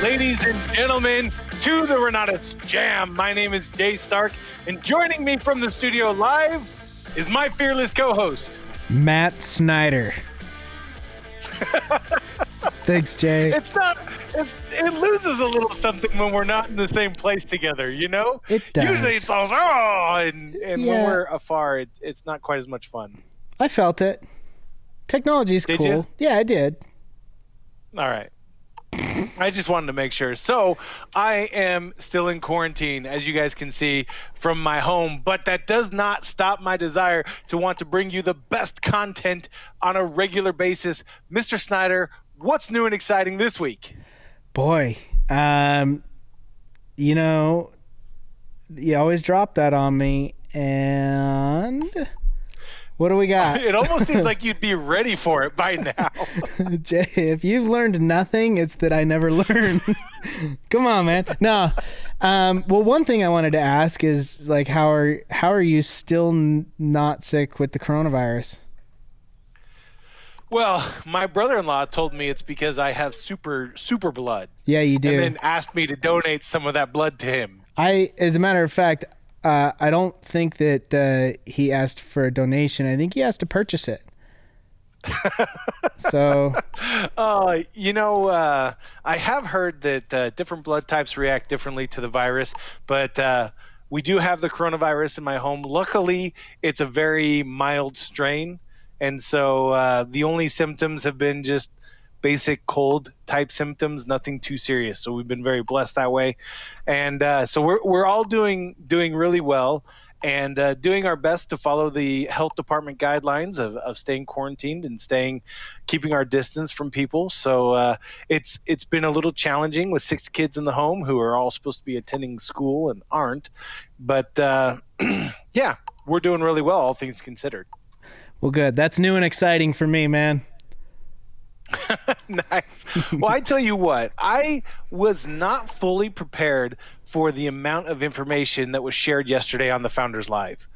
ladies and gentlemen, to the Renatus J.A.M. My name is Jay Stark, and joining me from the studio live is my fearless co-host, Matt Snyder. Thanks, Jay. It loses a little something when we're not in the same place together, you know? It does. Usually it's all, and when we're afar, it's not quite as much fun. I felt it. Technology's cool. Did you? Yeah, I did. All right. I just wanted to make sure. So I am still in quarantine, as you guys can see from my home, but that does not stop my desire to want to bring you the best content on a regular basis. Mr. Snyder, what's new and exciting this week? Boy, you know, you always drop that on me, and what do we got? It almost seems like you'd be ready for it by now. Jay, if you've learned nothing, it's that I never learn. Come on, man. No. Well, one thing I wanted to ask is, like, how are you still not sick with the coronavirus? Well, my brother-in-law told me it's because I have super blood. Yeah, you do. And then asked me to donate some of that blood to him. As a matter of fact, I don't think that he asked for a donation. I think he asked to purchase it. So, I have heard that different blood types react differently to the virus, but we do have the coronavirus in my home. Luckily, it's a very mild strain, and so the only symptoms have been just basic cold type symptoms, nothing too serious. So we've been very blessed that way, and so we're all doing really well, and doing our best to follow the health department guidelines of staying quarantined and keeping our distance from people. So it's been a little challenging with 6 kids in the home who are all supposed to be attending school and aren't, but yeah, we're doing really well, all things considered. well, good. That's new and exciting for me, man. Nice. Well, I tell you what, I was not fully prepared for the amount of information that was shared yesterday on the Founders Live,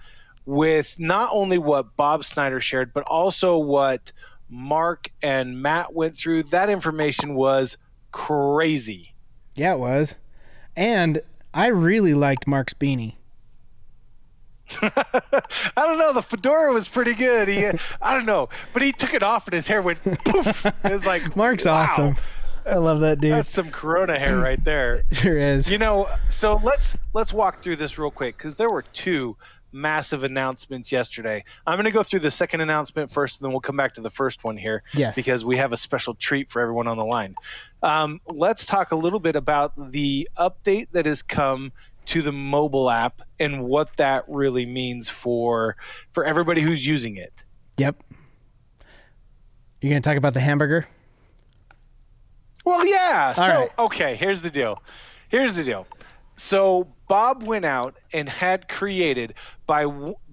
with not only what Bob Snyder shared, but also what Mark and Matt went through. That information was crazy. Yeah, it was. And I really liked Mark's beanie. I don't know. The fedora was pretty good. I don't know, but he took it off and his hair went poof. It was like, Mark's wow. awesome. I love that dude. That's some Corona hair right there. Sure is. You know, so let's walk through this real quick, because there were 2 massive announcements yesterday. I'm going to go through the second announcement first, and then we'll come back to the first one here. Yes. Because we have a special treat for everyone on the line. Let's talk a little bit about the update that has come to the mobile app and what that really means for everybody who's using it. Yep. You're going to talk about the hamburger? Well, yeah. All right. Okay, here's the deal. So Bob went out and had created by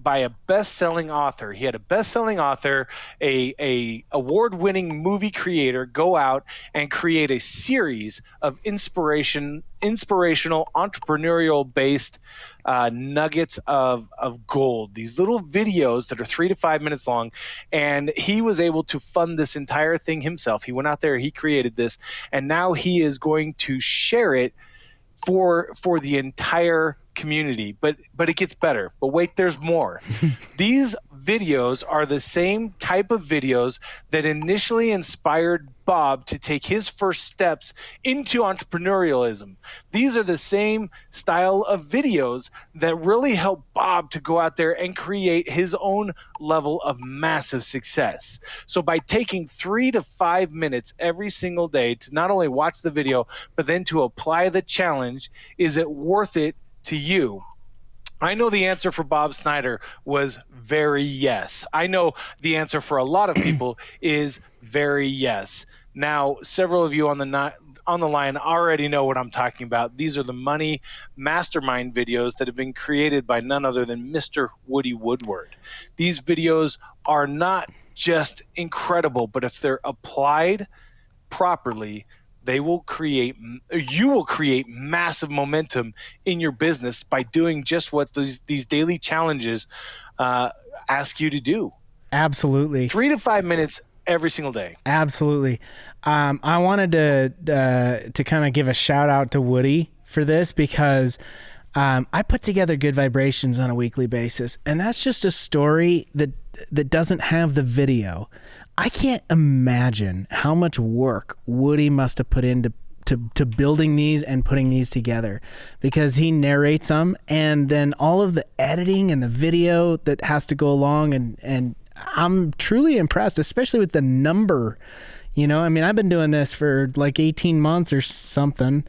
a best-selling author. He had a best-selling author, a award-winning movie creator, go out and create a series of inspirational, entrepreneurial-based nuggets of gold. These little videos that are 3 to 5 minutes long, and he was able to fund this entire thing himself. He went out there, he created this, and now he is going to share it for the entire community. But it gets better. But wait, there's more. These videos are the same type of videos that initially inspired Bob to take his first steps into entrepreneurialism. These are the same style of videos that really helped Bob to go out there and create his own level of massive success. So by taking 3 to 5 minutes every single day to not only watch the video, but then to apply the challenge, is it worth it to you? I know the answer for Bob Snyder was very yes. I know the answer for a lot of people is very yes. Now, several of you on the line already know what I'm talking about. These are the money mastermind videos that have been created by none other than Mr. Woody Woodward. These videos are not just incredible, but if they're applied properly, you will create massive momentum in your business by doing just what these daily challenges ask you to do. Absolutely. 3 to 5 minutes every single day. Absolutely. I wanted to kind of give a shout out to Woody for this because I put together Good Vibrations on a weekly basis, and that's just a story that doesn't have the video. I can't imagine how much work Woody must have put into to building these and putting these together, because he narrates them, and then all of the editing and the video that has to go along, and I'm truly impressed, especially with the number. You know, I mean, I've been doing this for like 18 months or something.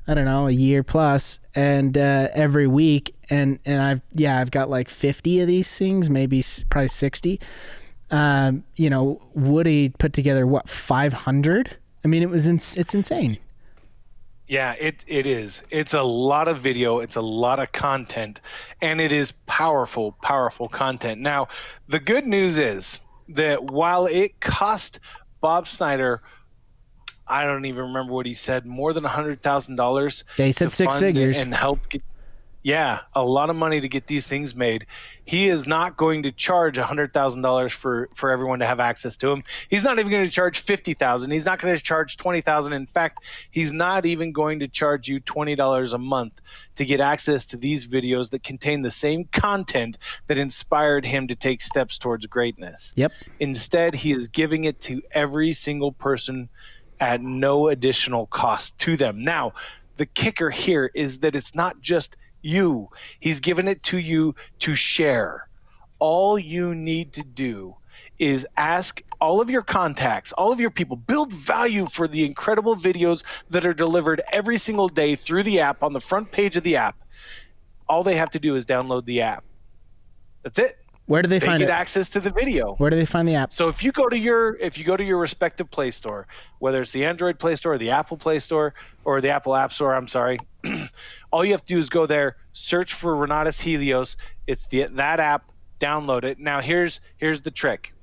I don't know, a year plus, and every week, and I've got like 50 of these things, maybe probably 60. You know, Woody put together what, 500? I mean, it's insane. Yeah, it is. It's a lot of video. It's a lot of content, and it is powerful content. Now, the good news is that while it cost Bob Snyder, I don't even remember what he said, more than $100,000. Yeah, he said six figures and help get. Yeah, a lot of money to get these things made. He is not going to charge $100,000 for everyone to have access to him. He's not even going to charge $50,000. He's not going to charge $20,000. In fact, he's not even going to charge you $20 a month to get access to these videos that contain the same content that inspired him to take steps towards greatness. Yep. Instead, he is giving it to every single person at no additional cost to them. Now, the kicker here is that it's not just you. He's given it to you to share. All you need to do is ask all of your contacts, all of your people, build value for the incredible videos that are delivered every single day through the app on the front page of the app. All they have to do is download the app. That's it. Where do they find it? They get access to the video. Where do they find the app? So if you go to your respective Play Store, whether it's the Android Play Store or the Apple Play Store or the Apple App Store, I'm sorry, all you have to do is go there, search for Renatus Helios. It's that app, download it. Now here's the trick.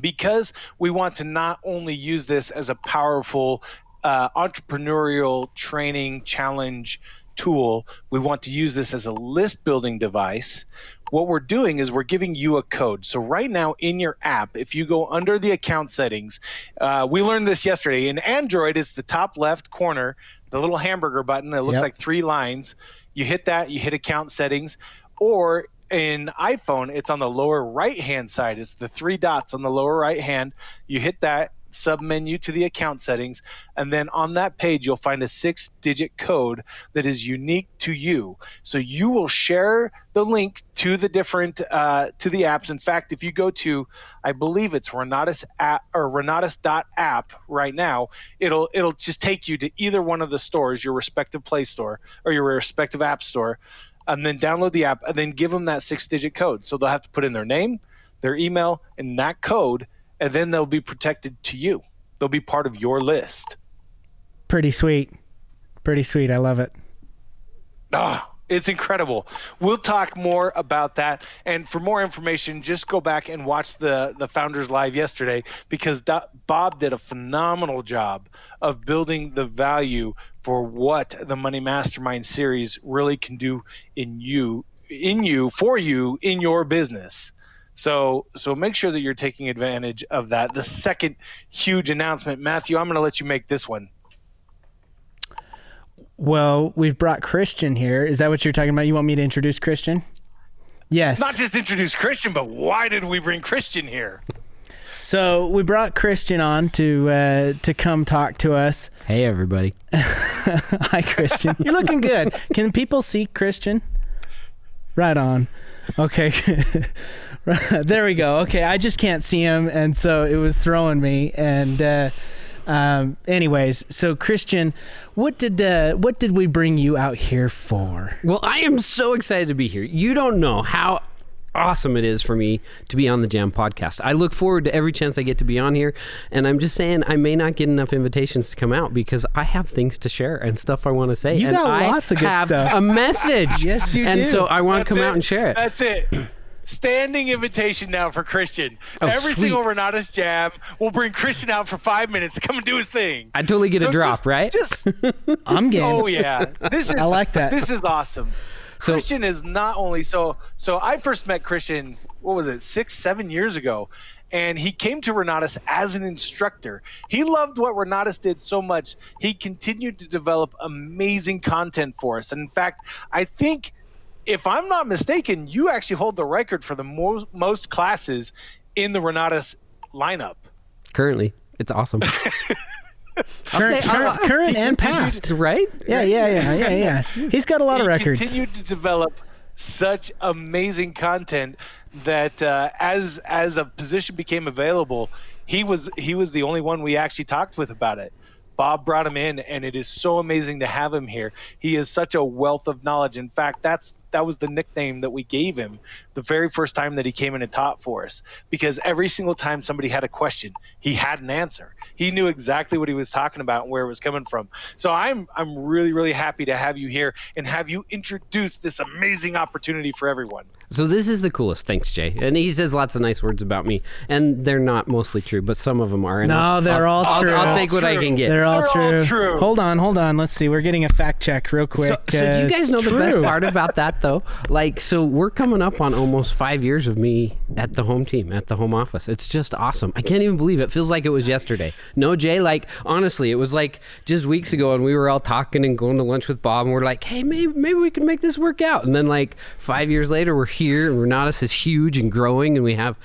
Because we want to not only use this as a powerful entrepreneurial training challenge tool, we want to use this as a list building device. What we're doing is we're giving you a code. So right now in your app, if you go under the account settings, we learned this yesterday. In Android, it's the top left corner, the little hamburger button. It looks like 3 lines. You hit that, you hit account settings. Or in iPhone, it's on the lower right-hand side. It's the 3 dots on the lower right-hand. You hit that sub-menu to the account settings, and then on that page you'll find a 6-digit code that is unique to you. So you will share the link to the different to the apps. In fact, if you go to, I believe it's Renatus app or Renatus.app right now, it'll just take you to either one of the stores, your respective Play Store or your respective App Store, and then download the app and then give them that 6-digit code. So they'll have to put in their name, their email, and that code, and then they'll be protected to you. They'll be part of your list. Pretty sweet. I love it. It's incredible. We'll talk more about that. And for more information, just go back and watch the Founders Live yesterday, because Bob did a phenomenal job of building the value for what the Money Mastermind series really can do in you, for you, in your business. So make sure that you're taking advantage of that. The second huge announcement, Matthew, I'm going to let you make this one. Well, we've brought Christian here. Is that what you're talking about? You want me to introduce Christian? Yes. Not just introduce Christian, but why did we bring Christian here? So we brought Christian on to come talk to us. Hey, everybody. Hi, Christian. You're looking good. Can people see Christian? Right on. Okay. There we go. Okay, I just can't see him, and so it was throwing me. And anyways, so Christian, what did we bring you out here for? Well, I am so excited to be here. You don't know how awesome it is for me to be on the J.A.M podcast. I look forward to every chance I get to be on here, and I'm just saying I may not get enough invitations to come out because I have things to share and stuff I want to say. You and got lots of good stuff. A message. Yes, you do. And so I want to come out and share it. That's it. Standing invitation now for Christian. Every sweet. single Renatus Jam will bring Christian out for 5 minutes to come and do his thing. I totally get a drop, right? I'm game. Oh yeah, I like that. This is awesome. So, Christian is not only so I first met Christian, what was it, 6-7 years ago, and he came to Renatus as an instructor. He loved what Renatus did so much, he continued to develop amazing content for us. And in fact, I think, if I'm not mistaken, you actually hold the record for the most classes in the Renatus lineup. Currently. It's awesome. Current and past. Right? Yeah. He's got a lot of records. He continued to develop such amazing content that as a position became available, he was the only one we actually talked with about it. Bob brought him in, and it is so amazing to have him here. He is such a wealth of knowledge. In fact, that was the nickname that we gave him the very first time that he came in and taught for us, because every single time somebody had a question, he had an answer. He knew exactly what he was talking about and where it was coming from. So I'm really, really happy to have you here and have you introduce this amazing opportunity for everyone. So this is the coolest. Thanks, Jay. And he says lots of nice words about me, and they're not mostly true, but some of them are. And No, they're all true. I'll take what I can get. They're all true. Hold on. Let's see. We're getting a fact check real quick. So do you guys know the true. best part about that, though? Like, so we're coming up on almost 5 years of me at the home team, at the home office. It's just awesome. I can't even believe it. Feels like it was yesterday. No, Jay, like, honestly, it was like just weeks ago, and we were all talking and going to lunch with Bob, and we're like, hey, maybe we can make this work out. And then, like, 5 years later, we're here, and Renatus is huge and growing, and we have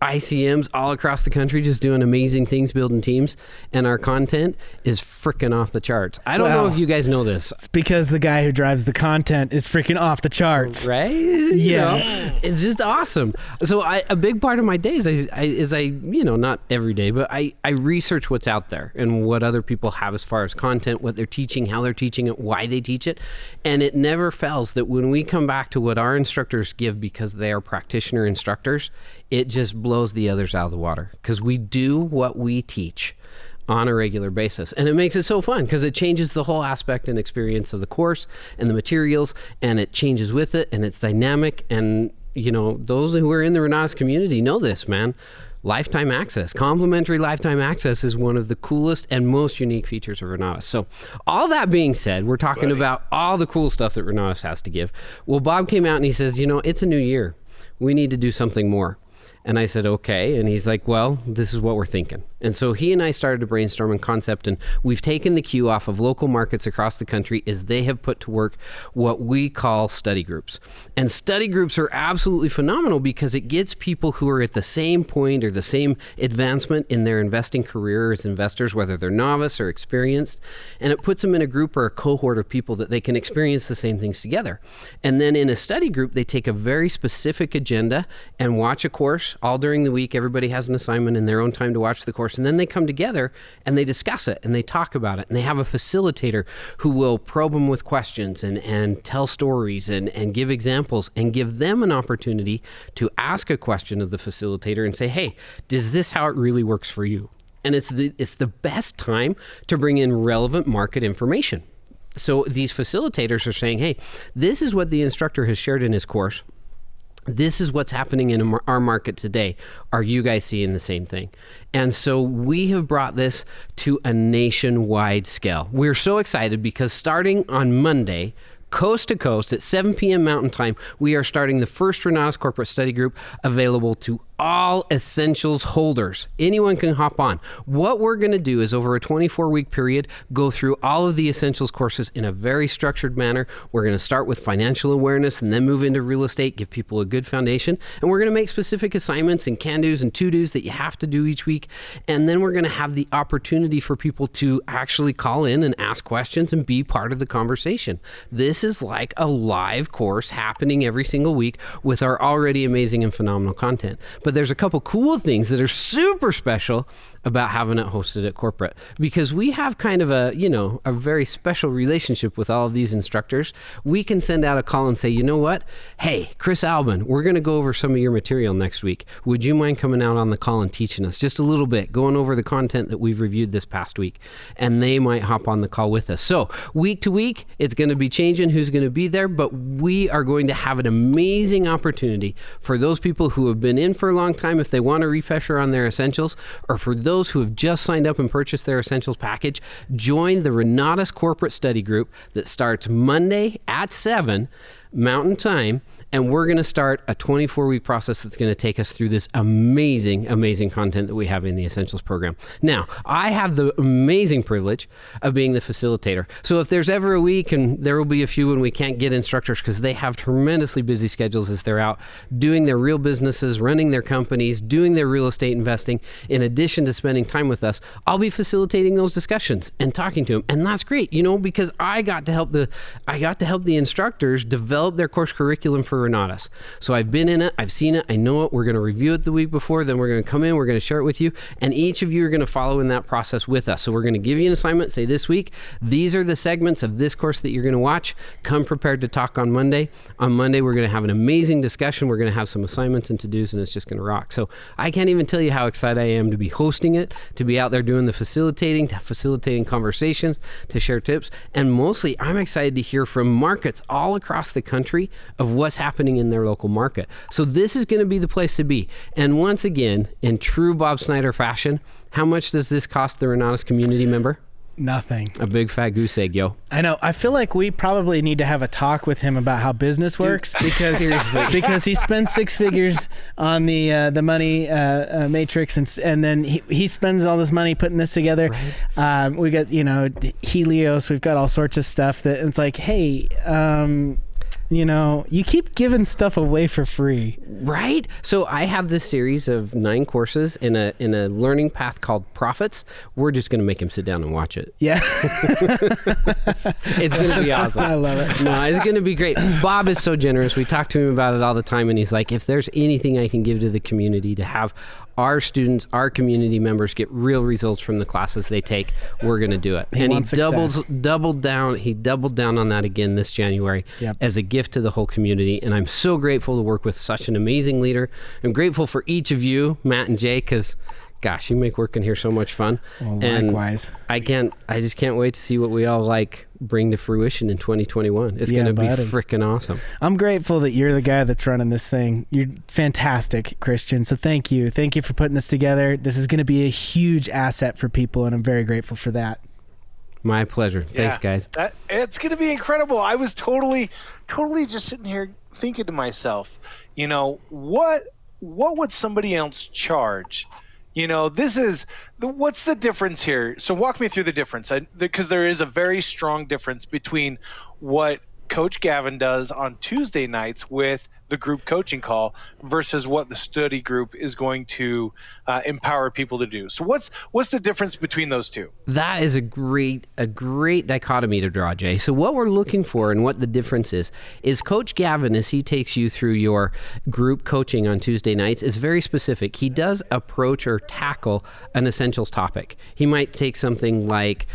ICMs all across the country just doing amazing things, building teams, and our content is freaking off the charts. I don't know if you guys know this. It's because the guy who drives the content is freaking off the charts. Right? Yeah. It's just awesome. So a big part of my days is I not every day, but I research what's out there and what other people have as far as content, what they're teaching, how they're teaching it, why they teach it. And it never fails that when we come back to what our instructors give, because they are practitioner instructors, it just blows the others out of the water, because we do what we teach on a regular basis. And it makes it so fun because it changes the whole aspect and experience of the course and the materials, and it changes with it, and it's dynamic. And, those who are in the Renatus community know this, man. Lifetime access, complimentary lifetime access is one of the coolest and most unique features of Renatus. So all that being said, we're talking about all the cool stuff that Renatus has to give. Well, Bob came out and he says, it's a new year. We need to do something more. And I said, okay. And he's like, well, this is what we're thinking. And so he and I started to brainstorm and concept, and we've taken the cue off of local markets across the country as they have put to work what we call study groups. And study groups are absolutely phenomenal because it gets people who are at the same point or the same advancement in their investing career as investors, whether they're novice or experienced, and it puts them in a group or a cohort of people that they can experience the same things together. And then in a study group, they take a very specific agenda and watch a course all during the week. Everybody has an assignment in their own time to watch the course, and then they come together and they discuss it and they talk about it, and they have a facilitator who will probe them with questions and tell stories and give examples and give them an opportunity to ask a question of the facilitator and say, hey, is this how it really works for you? And it's the best time to bring in relevant market information. So these facilitators are saying, hey, this is what the instructor has shared in his course. This is what's happening in our market today. Are you guys seeing the same thing? And so we have brought this to a nationwide scale. We're so excited because starting on Monday, coast to coast at 7 p.m. Mountain Time, we are starting the first Renatus Corporate Study Group available to all essentials holders. Anyone can hop on. What we're going to do is over a 24-week period, go through all of the essentials courses in a very structured manner. We're going to start with financial awareness and then move into real estate, give people a good foundation. And we're going to make specific assignments and can-dos and to-dos that you have to do each week. And then we're going to have the opportunity for people to actually call in and ask questions and be part of the conversation. This is like a live course happening every single week with our already amazing and phenomenal content. But there's a couple cool things that are super special about having it hosted at corporate, because we have kind of a very special relationship with all of these instructors. We can send out a call and say, you know what? Hey, Chris Albin, we're going to go over some of your material next week. Would you mind coming out on the call and teaching us just a little bit, going over the content that we've reviewed this past week? And they might hop on the call with us. So week to week, it's going to be changing who's going to be there, but we are going to have an amazing opportunity for those people who have been in for a long time, if they want a refresher on their essentials, or for those who have just signed up and purchased their essentials package. Join the Renatus Corporate Study Group that starts Monday at 7 Mountain Time, And we're going to start a 24-week process that's going to take us through this amazing, amazing content that we have in the Essentials program. Now, I have the amazing privilege of being the facilitator. So if there's ever a week, and there will be a few when we can't get instructors because they have tremendously busy schedules as they're out doing their real businesses, running their companies, doing their real estate investing, in addition to spending time with us, I'll be facilitating those discussions and talking to them. And that's great, because I got to help the instructors develop their course curriculum for Renatus. So I've been in it, I've seen it, I know it. We're going to review it the week before, then we're going to come in, we're going to share it with you, and each of you are going to follow in that process with us. So we're going to give you an assignment, say this week, these are the segments of this course that you're going to watch. Come prepared to talk on Monday. On Monday, we're going to have an amazing discussion. We're going to have some assignments and to-dos, and it's just going to rock. So I can't even tell you how excited I am to be hosting it, to be out there doing the facilitating conversations, to share tips, and mostly I'm excited to hear from markets all across the country of what's happening in their local market. So this is going to be the place to be. And once again, in true Bob Snyder fashion, how much does this cost the Renatus community member? Nothing. A big fat goose egg, yo. I know. I feel like we probably need to have a talk with him about how business works, because he spends six figures on the money matrix, and then he spends all this money putting this together. Right. We got Helios. We've got all sorts of stuff that it's like, hey. You keep giving stuff away for free. Right? So I have this series of 9 courses in a learning path called Profits. We're just going to make him sit down and watch it. Yeah. It's going to be awesome. I love it. No, it's going to be great. Bob is so generous. We talk to him about it all the time, and he's like, if there's anything I can give to the community to have our students, our community members get real results from the classes they take, we're going to do it. And he doubled down on that again this January as a gift to the whole community. And I'm so grateful to work with such an amazing leader. I'm grateful for each of you, Matt and Jay, because gosh, you make working here so much fun. Well, likewise. And I just can't wait to see what we all bring to fruition in 2021. It's going to be freaking awesome. I'm grateful that you're the guy that's running this thing. You're fantastic, Christian. So thank you. Thank you for putting this together. This is going to be a huge asset for people, and I'm very grateful for that. My pleasure. Thanks, guys. It's going to be incredible. I was totally just sitting here thinking to myself, what would somebody else charge? What's the difference here? So walk me through the difference, because there is a very strong difference between what Coach Gavin does on Tuesday nights with the group coaching call versus what the study group is going to empower people to do. So what's the difference between those two? That is a great dichotomy to draw, Jay. So what we're looking for and what the difference is Coach Gavin, as he takes you through your group coaching on Tuesday nights, is very specific. He does approach or tackle an essentials topic. He might take something like,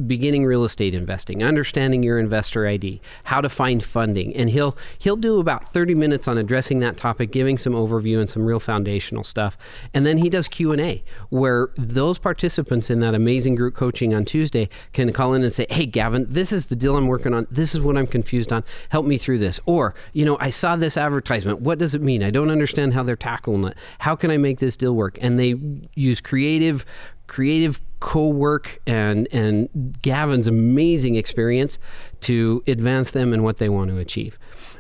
beginning real estate investing, understanding your investor ID, how to find funding, and he'll do about 30 minutes on addressing that topic, giving some overview and some real foundational stuff. And then he does Q&A, where those participants in that amazing group coaching on Tuesday can call in and say, hey, Gavin, this is the deal I'm working on. This is what I'm confused on. Help me through this. Or, I saw this advertisement. What does it mean? I don't understand how they're tackling it. How can I make this deal work? And they use creative co-work and Gavin's amazing experience to advance them in what they want to achieve.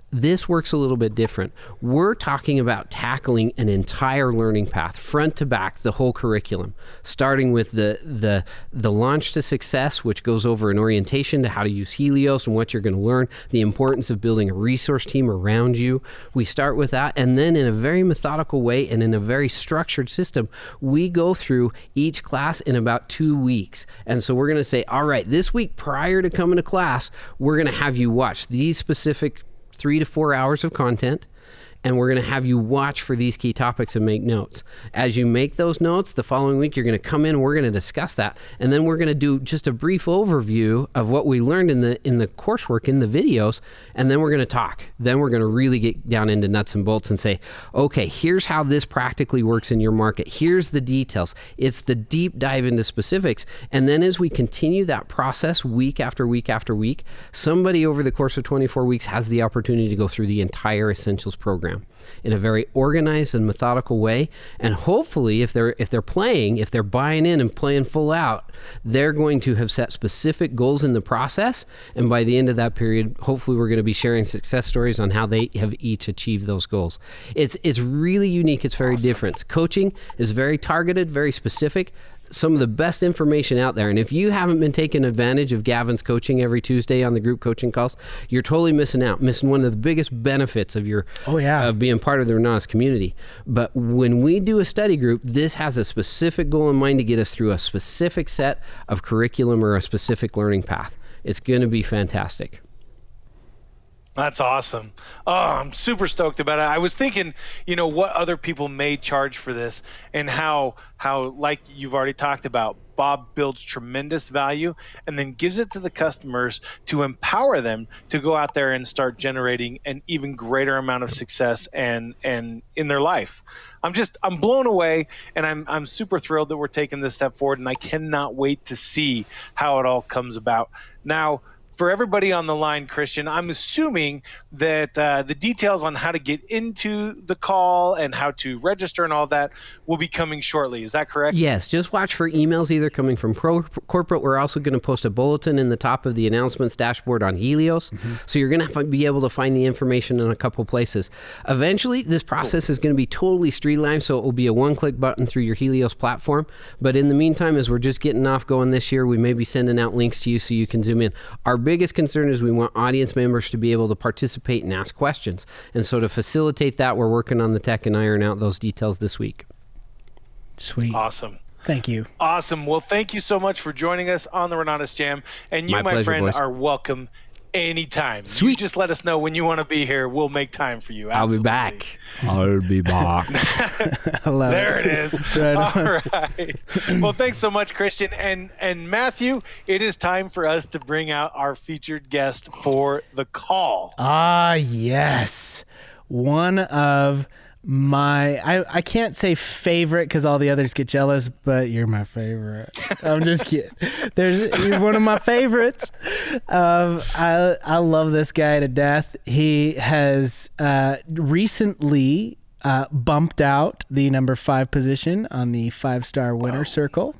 This works a little bit different. We're talking about tackling an entire learning path, front to back, the whole curriculum, starting with the launch to success, which goes over an orientation to how to use Helios and what you're going to learn, the importance of building a resource team around you. We start with that, and then in a very methodical way and in a very structured system, we go through each class in about 2 weeks. And so we're going to say, all right, this week prior to coming to class, we're going to have you watch these specific 3 to 4 hours of content, and we're going to have you watch for these key topics and make notes. As you make those notes, the following week, you're going to come in and we're going to discuss that. And then we're going to do just a brief overview of what we learned in the coursework, in the videos, and then we're going to talk. Then we're going to really get down into nuts and bolts and say, okay, here's how this practically works in your market. Here's the details. It's the deep dive into specifics. And then as we continue that process week after week after week, somebody over the course of 24 weeks has the opportunity to go through the entire Essentials program. program in a very organized and methodical way. And hopefully, if they're buying in and playing full out, they're going to have set specific goals in the process. And by the end of that period, hopefully we're going to be sharing success stories on how they have each achieved those goals. It's really unique. It's very different. Coaching is very targeted, very specific. Some of the best information out there. And if you haven't been taking advantage of Gavin's coaching every Tuesday on the group coaching calls, you're totally missing one of the biggest benefits of of being part of the Renatus community. But when we do a study group, this has a specific goal in mind to get us through a specific set of curriculum or a specific learning path. It's going to be fantastic. That's awesome. Oh, I'm super stoked about it. I was thinking, what other people may charge for this, and how like you've already talked about, Bob builds tremendous value and then gives it to the customers to empower them to go out there and start generating an even greater amount of success and in their life. I'm blown away, and I'm super thrilled that we're taking this step forward, and I cannot wait to see how it all comes about. Now, for everybody on the line, Christian, I'm assuming that the details on how to get into the call and how to register and all that will be coming shortly. Is that correct? Yes. Just watch for emails either coming from corporate. We're also going to post a bulletin in the top of the announcements dashboard on Helios. Mm-hmm. So you're going to be able to find the information in a couple places. Eventually, this process is going to be totally streamlined, so it will be a one-click button through your Helios platform. But in the meantime, as we're just getting off going this year, we may be sending out links to you so you can zoom in. Our biggest concern is we want audience members to be able to participate and ask questions. And so to facilitate that, we're working on the tech and iron out those details this week. Sweet. Awesome. Thank you. Awesome. Well, thank you so much for joining us on the Renatus Jam. And you, my pleasure, friend, boys. are welcome anytime. Sweet. You just let us know when you want to be here. We'll make time for you. Absolutely. I'll be back. I love there it is. Right All right. Well, thanks so much, Christian. And Matthew, it is time for us to bring out our featured guest for the call. Ah, yes. One of my, I can't say favorite because all the others get jealous, but you're my favorite. I'm just kidding. You're one of my favorites. I love this guy to death. He has recently bumped out the number 5 position on the 5-star winner circle.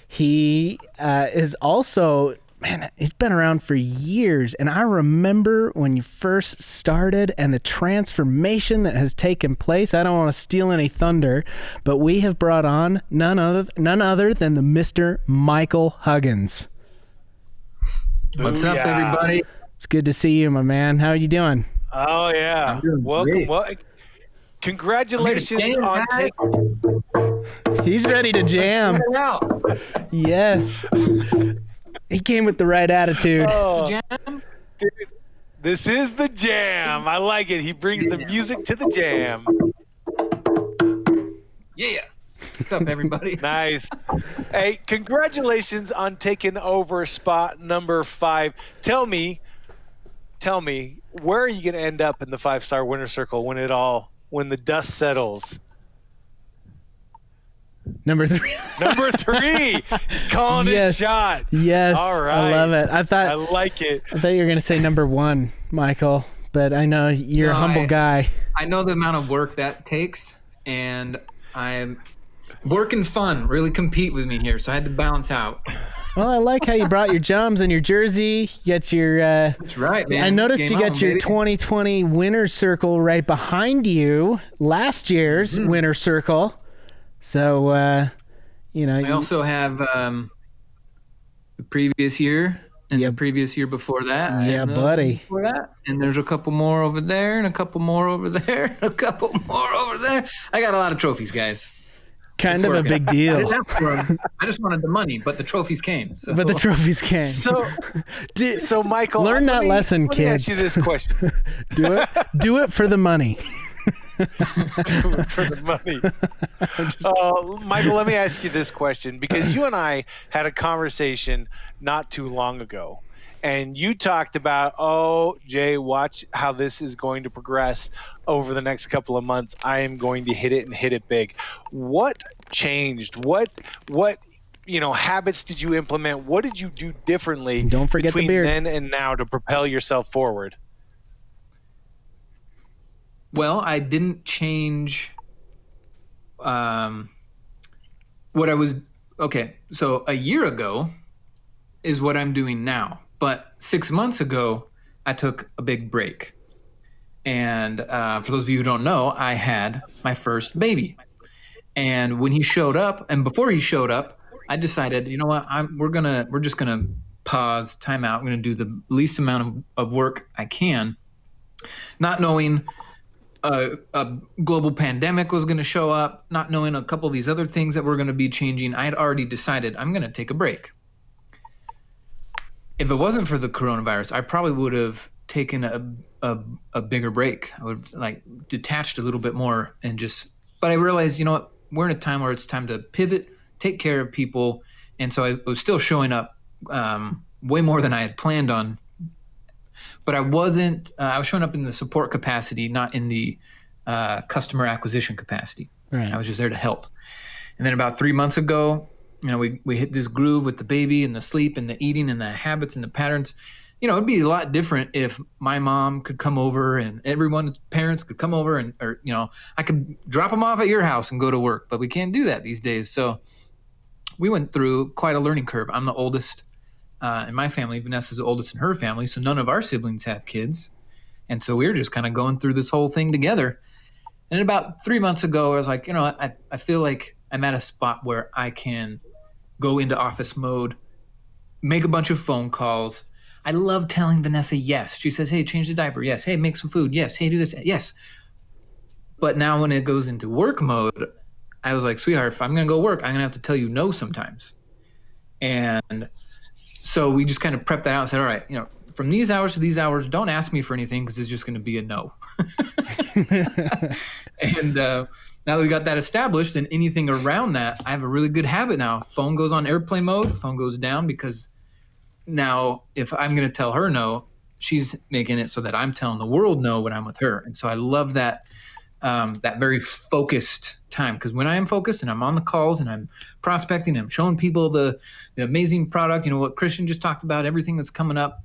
He is also, man, he's been around for years. And I remember when you first started and the transformation that has taken place. I don't want to steal any thunder, but we have brought on none other than the Mr. Michael Huggins. What's up, everybody? It's good to see you, my man. How are you doing? Oh, yeah. I'm doing Welcome. great. Well, congratulations on taking... He's ready to jam. Check it out. Yes. He came with the right attitude. Oh, Jam? dude, this is the jam. I like it. He brings the music to the jam. Yeah. What's up, everybody? Nice. Hey, congratulations on taking over spot number 5. Tell me, where are you going to end up in the 5-star winner circle when the dust settles? Number 3. Number 3. He's calling his shot. Yes. All right. I love it. I like it. thought you were going to say number 1, Michael, but I know you're a humble guy. I know the amount of work that takes, and I'm working fun. Really compete with me here, so I had to balance out. Well, I like how you brought your jums and your jersey. You got your. That's right, man. I noticed Game you got on, your baby. 2020 winner's circle right behind you. Last year's winner's circle. So, I also have the previous year and the previous year before that. Yeah, and buddy. Before that. And there's a couple more over there and a couple more over there and a couple more over there. I got a lot of trophies, guys. Kind of a big I deal. didn't ask for 'em. I just wanted the money, but the trophies came. So. But the trophies came. So Michael, learn that lesson, let me kids. ask you this question. Do it for the money. For the money. Michael, let me ask you this question, because you and I had a conversation not too long ago, and you talked about, Jay, watch how this is going to progress over the next couple of months. I am going to hit it and hit it big. What changed? What habits did you implement? What did you do differently Don't forget the between beard. then and now to propel yourself forward? Well, I didn't change what I was. Okay, so a year ago is what I'm doing now. But 6 months ago, I took a big break. And for those of you who don't know, I had my first baby. And when he showed up, and before he showed up, I decided, you know what, we're just gonna pause, time out. I'm gonna do the least amount of work I can, not knowing a global pandemic was going to show up, not knowing a couple of these other things that were going to be changing. I had already decided I'm going to take a break. If it wasn't for the coronavirus, I probably would have taken a bigger break. I would have like detached a little bit more and just. But I realized, you know what, we're in a time where it's time to pivot, take care of people, and so I was still showing up way more than I had planned on. But I wasn't. I was showing up in the support capacity, not in the customer acquisition capacity. Right. I was just there to help. And then about 3 months ago, you know, we hit this groove with the baby and the sleep and the eating and the habits and the patterns. You know, it'd be a lot different if my mom could come over and everyone's parents could come over and, or, you know, I could drop them off at your house and go to work, but we can't do that these days. So we went through quite a learning curve. I'm the oldest in my family. Vanessa's the oldest in her family. So none of our siblings have kids. And so we were just kind of going through this whole thing together. And about 3 months ago, I was like, you know, I feel like I'm at a spot where I can go into office mode, make a bunch of phone calls. I love telling Vanessa yes. She says, hey, change the diaper. Yes. Hey, make some food. Yes. Hey, do this. Yes. But now when it goes into work mode, I was like, sweetheart, if I'm going to go work, I'm going to have to tell you no sometimes. And so we just kind of prepped that out and said, all right, you know, from these hours to these hours, don't ask me for anything because it's just going to be a no. And now that we got that established and anything around that, I have a really good habit now. Phone goes on airplane mode, phone goes down, because now if I'm going to tell her no, she's making it so that I'm telling the world no when I'm with her. And so I love that that very focused time, because when I am focused and I'm on the calls and I'm prospecting, I'm showing people the amazing product, you know, what Christian just talked about, everything that's coming up,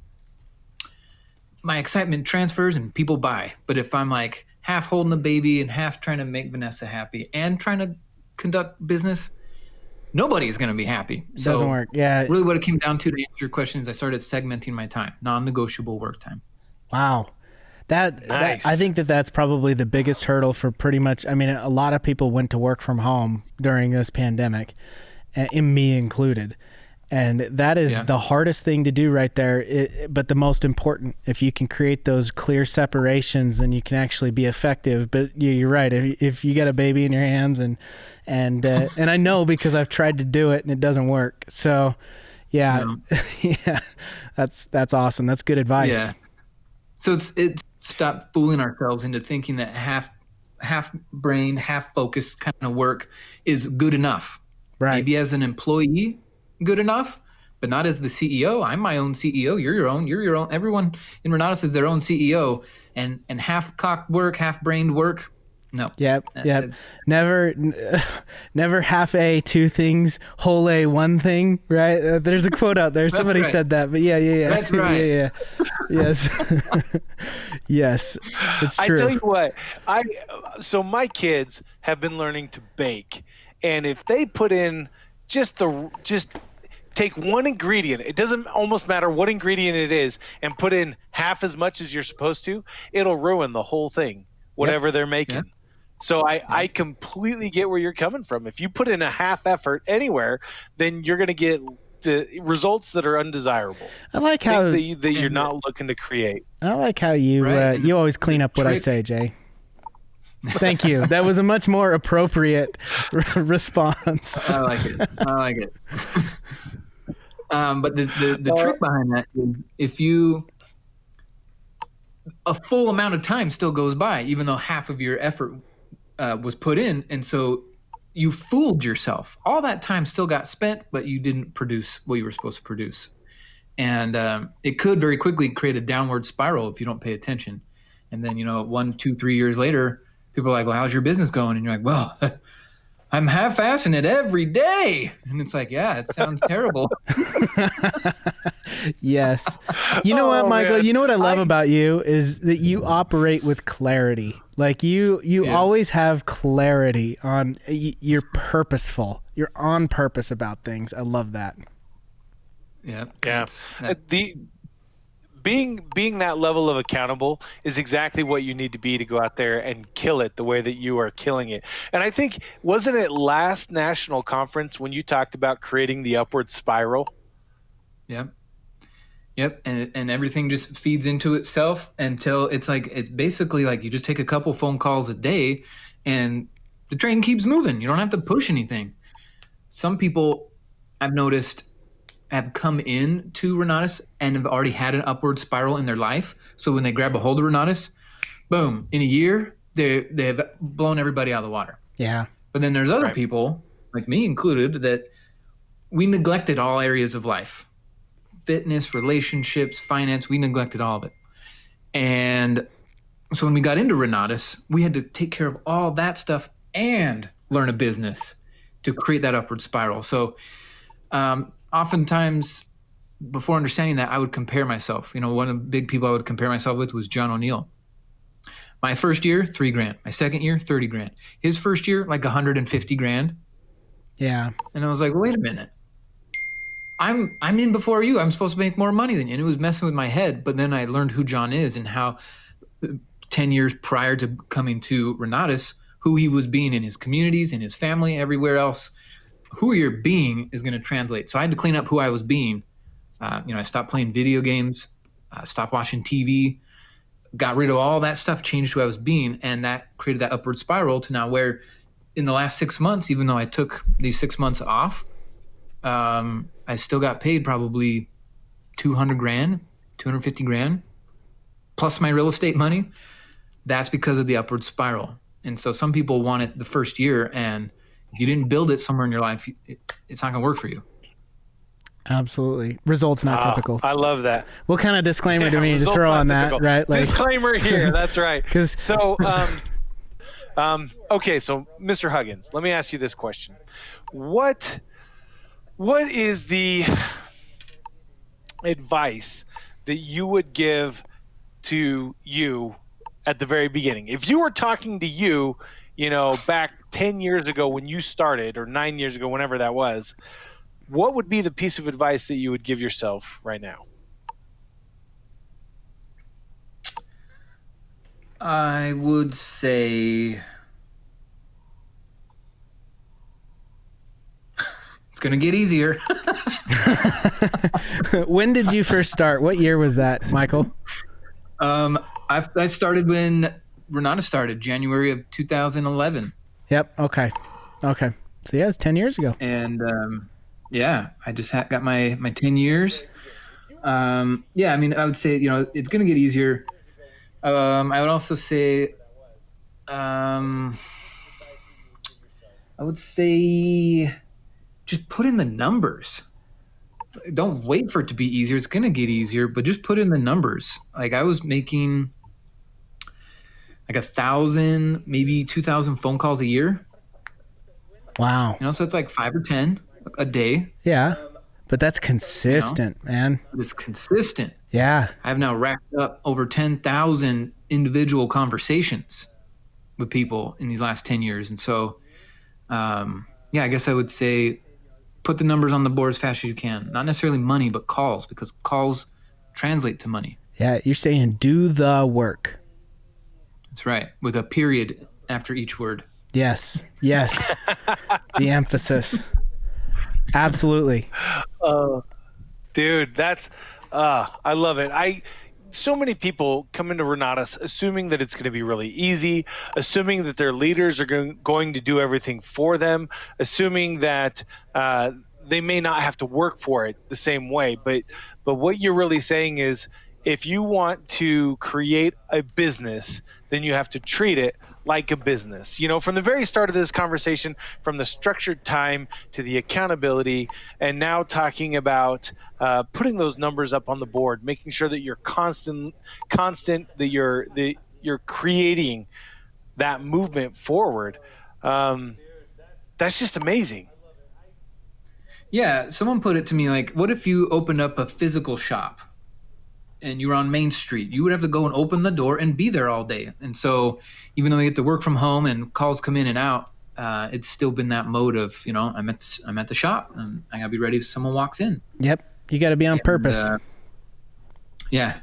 my excitement transfers and people buy. But if I'm like half holding the baby and half trying to make Vanessa happy and trying to conduct business, nobody's going to be happy. It doesn't work. Yeah. Really what it came down to answer your question is I started segmenting my time, non-negotiable work time. Wow. That I think that's probably the biggest hurdle for pretty much, I mean, a lot of people went to work from home during this pandemic, and me included. And that is the hardest thing to do right there, but the most important. If you can create those clear separations, then you can actually be effective. But you're right. If you got a baby in your hands and I know because I've tried to do it and it doesn't work. So yeah, that's awesome. That's good advice. Yeah. So it's stop fooling ourselves into thinking that half brain, half focused kind of work is good enough. Right. Maybe as an employee, good enough, but not as the CEO. I'm my own CEO. You're your own. Everyone in Renatus is their own CEO, and half-cocked work, half-brained work. No. Yep. Never half A, two things, whole A, one thing, right? There's a quote out there. Somebody said that, but yeah. That's right. Yeah. Yes. Yes. It's true. I tell you what, so my kids have been learning to bake, and if they put in just take one ingredient, it doesn't almost matter what ingredient it is, and put in half as much as you're supposed to, it'll ruin the whole thing, whatever they're making. Yep. So I completely get where you're coming from. If you put in a half effort anywhere, then you're going to get the results that are undesirable. I like how that you're not looking to create. I like how you you always clean up what I say, Jay. Thank you. That was a much more appropriate response. I like it. But the trick behind that is if a full amount of time still goes by, even though half of your effort was put in. And so you fooled yourself. All that time still got spent, but you didn't produce what you were supposed to produce. And it could very quickly create a downward spiral if you don't pay attention. And then, 1, 2, 3 years later, people are like, well, how's your business going? And you're like, well, I'm half-assing it every day. And it's like, yeah, it sounds terrible. Yes. You know what, Oh, Michael? man. You know what I love about you is that you operate with clarity. Like you always have clarity on you're purposeful. You're on purpose about things. I love that. Yeah. Yeah. The being that level of accountable is exactly what you need to be to go out there and kill it the way that you are killing it. And I think, wasn't it last national conference when you talked about creating the upward spiral? Yep. Yep. And everything just feeds into itself until it's basically like you just take a couple phone calls a day and the train keeps moving. You don't have to push anything. Some people I've noticed have come in to Renatus and have already had an upward spiral in their life. So when they grab a hold of Renatus, boom, in a year, they've blown everybody out of the water. Yeah. But then there's other people, like me included, that we neglected all areas of life. Fitness, relationships, finance, we neglected all of it. And so when we got into Renatus, we had to take care of all that stuff and learn a business to create that upward spiral. So oftentimes, before understanding that, I would compare myself. One of the big people I would compare myself with was John O'Neill. My first year, $3,000. My second year, $30,000. His first year, like $150,000. Yeah. And I was like, wait a minute. I'm in before you. I'm supposed to make more money than you. And it was messing with my head. But then I learned who John is and how 10 years prior to coming to Renatus, who he was being in his communities, in his family, everywhere else. Who you're being is going to translate. So I had to clean up who I was being. I stopped playing video games, stopped watching TV, got rid of all that stuff, changed who I was being, and that created that upward spiral to now where in the last 6 months, even though I took these 6 months off, I still got paid probably $200,000, $250,000, plus my real estate money. That's because of the upward spiral. And so some people want it the first year, and if you didn't build it somewhere in your life, it's not going to work for you. Absolutely. Results not typical. I love that. What kind of disclaimer do we need to throw on that, right? Like, disclaimer here. That's right. So, okay. So, Mr. Huggins, let me ask you this question: What is the advice that you would give to you at the very beginning? If you were talking to you, back 10 years ago when you started, or 9 years ago, whenever that was, what would be the piece of advice that you would give yourself right now? I would say it's going to get easier. When did you first start? What year was that, Michael? I started when Renatus started, January of 2011. Yep. Okay. So yeah, it's 10 years ago. And I just got my 10 years. I would say, it's going to get easier. I would also say, just put in the numbers. Don't wait for it to be easier. It's going to get easier, but just put in the numbers. Like I was making like 1,000, maybe 2,000 phone calls a year. Wow. So it's like 5 or 10 a day. Yeah. But that's consistent, man. It's consistent. Yeah. I've now racked up over 10,000 individual conversations with people in these last 10 years. And so, I guess I would say put the numbers on the board as fast as you can. Not necessarily money, but calls, because calls translate to money. Yeah. You're saying do the work. That's right. With a period after each word. Yes. The emphasis. Absolutely. Dude, that's I love it. So many people come into Renatus assuming that it's going to be really easy, assuming that their leaders are going to do everything for them, assuming that they may not have to work for it the same way. But what you're really saying is, if you want to create a business, then you have to treat it like a business. From the very start of this conversation, from the structured time to the accountability, and now talking about putting those numbers up on the board, making sure that you're constant, that you're creating that movement forward. That's just amazing. Yeah, someone put it to me like, what if you opened up a physical shop and you were on Main Street? You would have to go and open the door and be there all day. And so even though you get to work from home and calls come in and out, it's still been that mode of, I'm at the shop and I gotta be ready if someone walks in. Yep. You got to be on purpose. Yeah,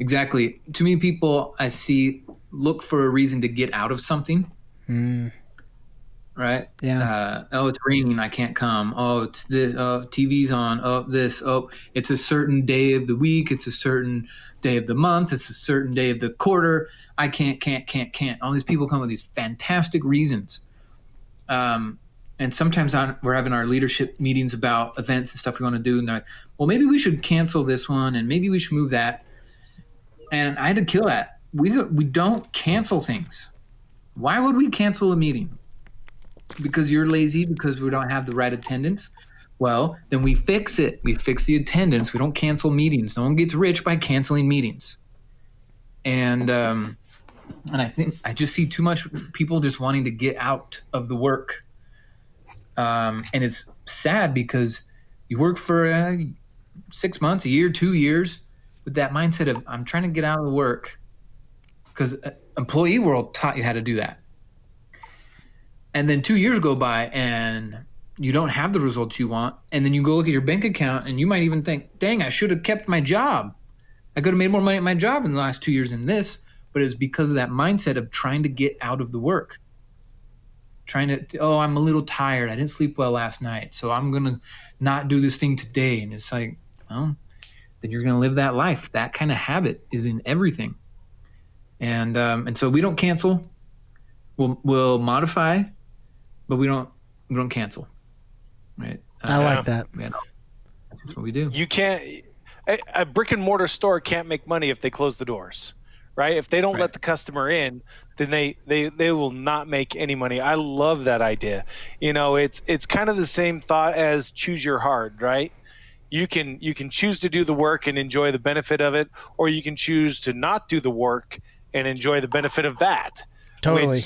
exactly. Too many people I see look for a reason to get out of something. Right? Yeah. Oh, it's raining, I can't come. Oh, it's this. Oh, TV's on. Oh, this. Oh, it's a certain day of the week. It's a certain day of the month. It's a certain day of the quarter. I can't. All these people come with these fantastic reasons. And sometimes we're having our leadership meetings about events and stuff we want to do. And they're like, well, maybe we should cancel this one and maybe we should move that. And I had to kill that. We don't cancel things. Why would we cancel a meeting? Because you're lazy, because we don't have the right attendance. Well, then we fix it. We fix the attendance. We don't cancel meetings. No one gets rich by canceling meetings. And I think I just see too much people just wanting to get out of the work. And it's sad because you work for 6 months, a year, 2 years with that mindset of I'm trying to get out of the work, because employee world taught you how to do that. And then 2 years go by and you don't have the results you want. And then you go look at your bank account and you might even think, dang, I should have kept my job. I could have made more money at my job in the last 2 years than this. But it's because of that mindset of trying to get out of the work. I'm a little tired. I didn't sleep well last night. So I'm going to not do this thing today. And it's like, well, then you're going to live that life. That kind of habit is in everything. And so we don't cancel. We'll modify. But we don't cancel, right? I like that. That's what we do. You can't. A brick and mortar store can't make money if they close the doors, right? If they don't let the customer in, then they will not make any money. I love that idea. It's kind of the same thought as choose your hard, right? You can choose to do the work and enjoy the benefit of it, or you can choose to not do the work and enjoy the benefit of that. Totally.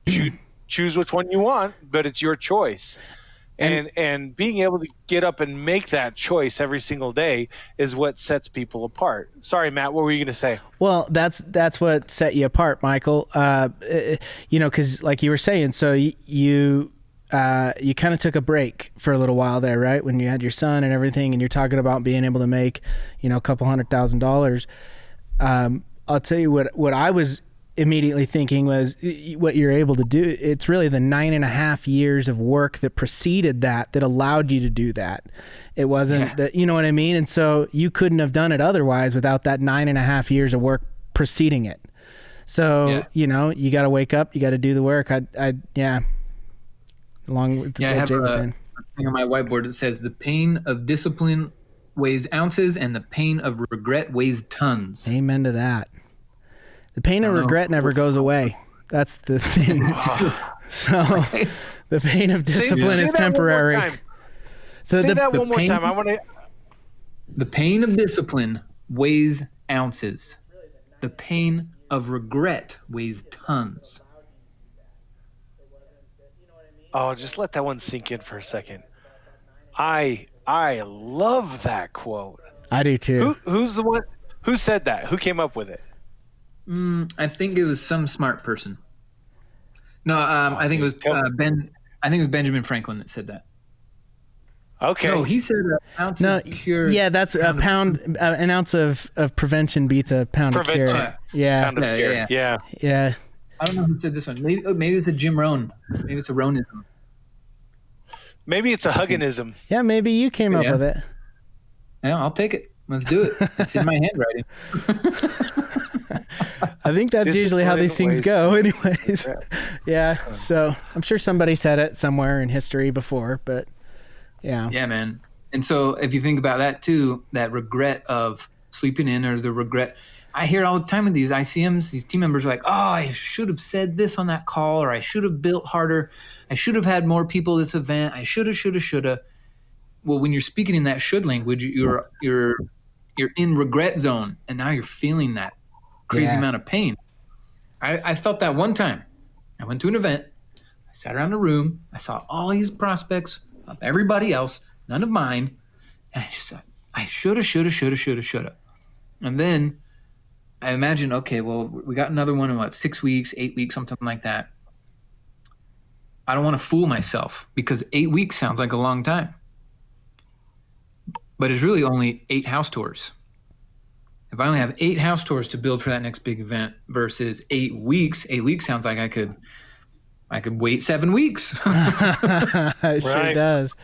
Which, choose which one you want, but it's your choice. And being able to get up and make that choice every single day is what sets people apart. Sorry, Matt, what were you going to say? Well, that's what set you apart, Michael. Because like you were saying, so you kind of took a break for a little while there, right? When you had your son and everything, and you're talking about being able to make, a couple $100,000. I'll tell you what I was immediately thinking was what you're able to do. It's really the 9.5 years of work that preceded that allowed you to do that. It wasn't that, you know what I mean? And so you couldn't have done it otherwise without that 9.5 years of work preceding it. So, you got to wake up, you got to do the work. Along with what Jay was saying. A thing on my whiteboard that says the pain of discipline weighs ounces and the pain of regret weighs tons. Amen to that. The pain of regret never goes away. That's the thing. So the pain of discipline is temporary. Say that one more time. I want to. The pain of discipline weighs ounces. The pain of regret weighs tons. Oh, just let that one sink in for a second. I love that quote. I do too. Who's the one? Who said that? Who came up with it? I think it was some smart person. No, I think it was Ben. I think it was Benjamin Franklin that said that. Okay. No, he said an ounce of cure. Yeah, that's an ounce of prevention beats a pound of cure. Yeah. Pound of cure. Yeah. I don't know who said this one. Maybe it's a Jim Rohn. Maybe it's a Rohnism. Maybe it's a Hugginism. Yeah, maybe you came up with it. Yeah, I'll take it. Let's do it. It's in my handwriting. I think that's usually how these things go anyways. Yeah. So I'm sure somebody said it somewhere in history before, but yeah. Yeah, man. And so if you think about that too, that regret of sleeping in, or the regret, I hear all the time with these ICMs, these team members are like, oh, I should have said this on that call, or I should have built harder. I should have had more people at this event. I shoulda. Well, when you're speaking in that should language, you're in regret zone, and now you're feeling that crazy amount of pain. I felt that one time. I went to an event. I sat around a room. I saw all these prospects of everybody else none of mine. And I shoulda. And then I imagine, okay, well, we got another one in what, 6 weeks, 8 weeks, something like that. I don't want to fool myself because 8 weeks sounds like a long time. But it's really only 8 house tours. If I only have 8 house tours to build for that next big event versus 8 weeks sounds like I could wait 7 weeks. It sure does.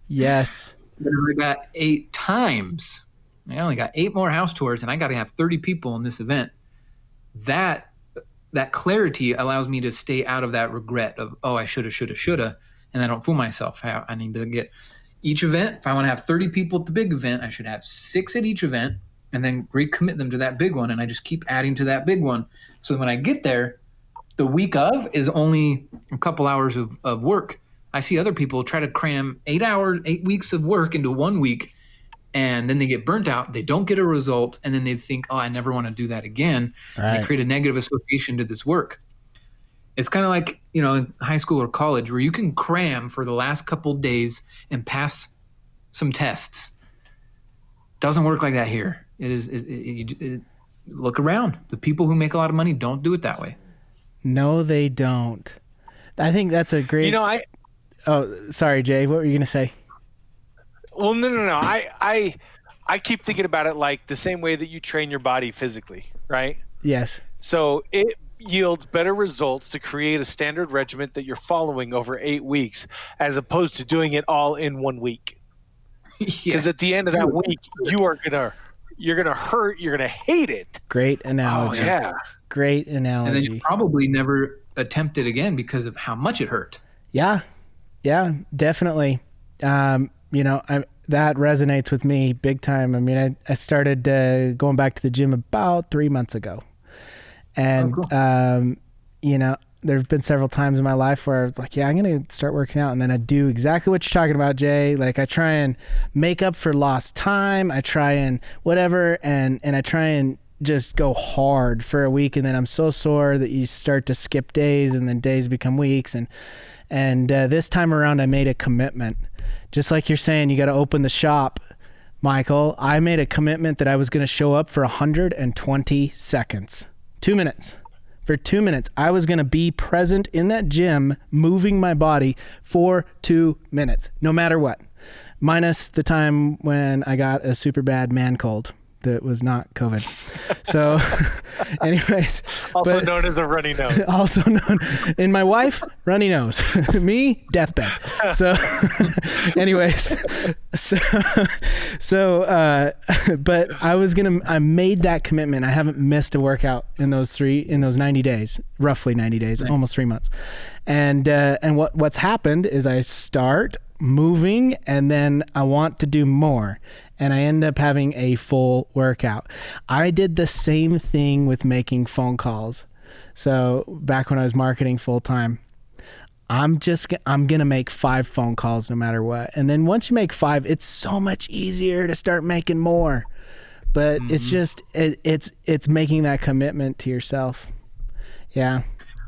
Yes. But if I got 8 times, I only got 8 more house tours and I got to have 30 people in this event. That clarity allows me to stay out of that regret of, oh, I shoulda, and I don't fool myself. I need to get each event. If I want to have 30 people at the big event, I should have 6 at each event and then recommit them to that big one. And I just keep adding to that big one. So when I get there, the week of is only a couple hours of work. I see other people try to cram 8 weeks of work into 1 week, and then they get burnt out. They don't get a result, and then they think, oh, I never want to do that again. Right. And they create a negative association to this work. It's kind of like, in high school or college where you can cram for the last couple days and pass some tests. Doesn't work like that here. Look around. The people who make a lot of money don't do it that way. No, they don't. I think that's a great... Oh, sorry, Jay. What were you going to say? Well, no. I keep thinking about it like the same way that you train your body physically, right? Yes. So it yields better results to create a standard regimen that you're following over 8 weeks as opposed to doing it all in 1 week. Because at the end of that week, you're gonna hurt, you're gonna hate it. Great analogy. Oh, yeah. Great analogy. And then you probably never attempt it again because of how much it hurt. Yeah, definitely. That resonates with me big time. I mean, I started going back to the gym about 3 months ago. And, there've been several times in my life where I was like, yeah, I'm going to start working out. And then I do exactly what you're talking about, Jay. Like I try and make up for lost time. I try and whatever. And I try and just go hard for a week. And then I'm so sore that you start to skip days and then days become weeks. And this time around, I made a commitment. Just like you're saying, you got to open the shop, Michael. I made a commitment that I was going to show up for 120 seconds. 2 minutes. For 2 minutes, I was going to be present in that gym, moving my body for 2 minutes, no matter what. Minus the time when I got a super bad man cold that was not COVID. So anyways. Also known as a runny nose. Also known. And my wife, runny nose. Me, deathbed. So anyways. But I made that commitment. I haven't missed a workout in those 90 days, roughly 90 days, right. Almost 3 months. And what's happened is I start moving and then I want to do more. And I end up having a full workout. I did the same thing with making phone calls. So back when I was marketing full time, I'm going to make 5 phone calls no matter what. And then once you make 5, it's so much easier to start making more. But it's just, it's making that commitment to yourself. Yeah.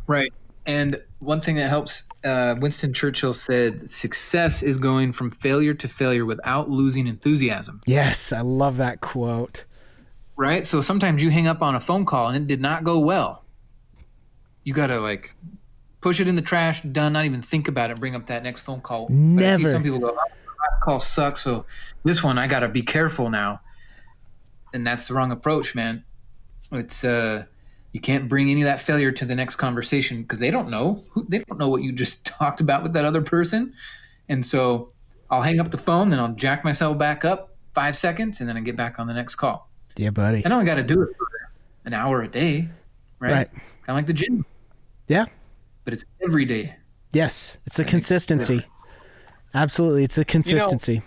Right. And one thing that helps, Winston Churchill said, success is going from failure to failure without losing enthusiasm. Yes, I love that quote. Right? So sometimes you hang up on a phone call and it did not go well. You got to push it in the trash, done, not even think about it, bring up that next phone call. Never. But I see some people go, oh, that call sucks, so this one I got to be careful now. And that's the wrong approach, man. It's you can't bring any of that failure to the next conversation because they don't know. They don't know what you just talked about with that other person. And so I'll hang up the phone, then I'll jack myself back up 5 seconds, and then I get back on the next call. Yeah, buddy. I only got to do it for an hour a day, right? Kind of like the gym. Yeah. But it's every day. Yes. It's the consistency. Absolutely. It's the consistency.